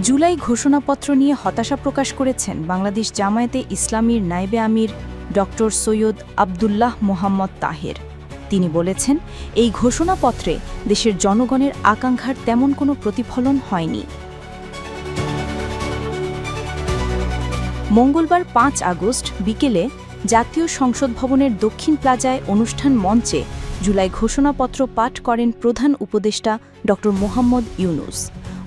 জুলাই ঘোষণাপত্র নিয়ে হতাশা প্রকাশ করেছেন বাংলাদেশ জামায়াতে ইসলামীর নায়েবে আমির ডক্টর সৈয়দ আবদুল্লাহ মোহাম্মদ তাহের। তিনি বলেছেন, এই ঘোষণাপত্রে দেশের জনগণের আকাঙ্ক্ষার তেমন কোনো প্রতিফলন হয়নি। মঙ্গলবার ৫ আগস্ট বিকেলে জাতীয় সংসদ ভবনের দক্ষিণ প্লাজায় অনুষ্ঠান মঞ্চে জুলাই ঘোষণাপত্র পাঠ করেন প্রধান উপদেষ্টা ড মোহাম্মদ ইউনূস।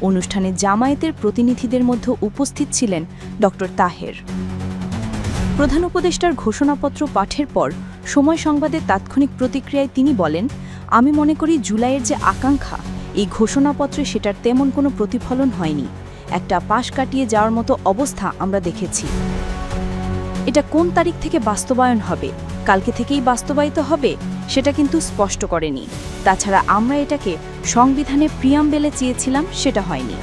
অনুষ্ঠানে জামায়াতের প্রতিনিধিদের মধ্যে উপস্থিত ছিলেন ড তাহের। প্রধান উপদেষ্টার ঘোষণাপত্র পাঠের পর সময় সংবাদে তাৎক্ষণিক প্রতিক্রিয়ায় তিনি বলেন, আমি মনে করি জুলাইয়ের যে আকাঙ্ক্ষা, এই ঘোষণাপত্রে সেটার তেমন কোনো প্রতিফলন হয়নি। একটা পাশ কাটিয়ে যাওয়ার মতো অবস্থা আমরা দেখেছি। এটা কোন তারিখ থেকে বাস্তবায়ন হবে, কালকে থেকেই বাস্তবায়িত হবে, সেটা কিন্তু স্পষ্ট করেনি। তাছাড়া আমরা এটাকে সংবিধানে প্রিয়াম্বেলে চেয়েছিলাম, সেটা হয়নি।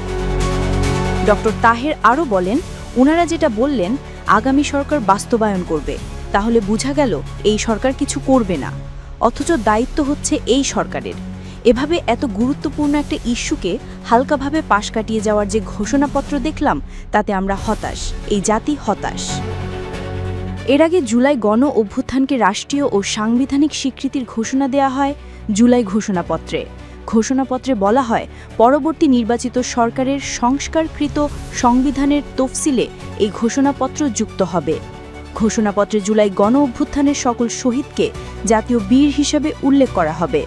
ড তাহের আরও বলেন, ওনারা যেটা বললেন আগামী সরকার বাস্তবায়ন করবে, তাহলে বোঝা গেল এই সরকার কিছু করবে না, অথচ দায়িত্ব হচ্ছে এই সরকারের। এভাবে এত গুরুত্বপূর্ণ একটা ইস্যুকে হালকাভাবে পাশ কাটিয়ে যাওয়ার যে ঘোষণাপত্র দেখলাম, তাতে আমরা হতাশ, এই জাতি হতাশ। এর আগে জুলাই গণ অভ্যুত্থানকে রাষ্ট্রীয় ও সাংবিধানিক স্বীকৃতির ঘোষণা দেয়া হয় জুলাই ঘোষণাপত্রে। ঘোষণাপত্রে বলা হয়, পরবর্তী নির্বাচিত সরকারের সংস্কারকৃত সংবিধানের তফসিলে এই ঘোষণাপত্র যুক্ত হবে। ঘোষণাপত্রে জুলাই গণ অভ্যুত্থানের সকল শহীদকে জাতীয় বীর হিসেবে উল্লেখ করা হবে।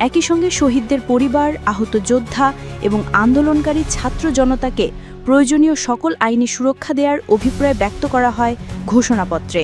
একই সঙ্গে শহীদদের পরিবার, আহত যোদ্ধা এবং আন্দোলনকারী ছাত্র জনতাকে প্রয়োজনীয় সকল আইনি সুরক্ষা দেওয়ার অভিপ্রায় ব্যক্ত করা হয় ঘোষণাপত্রে।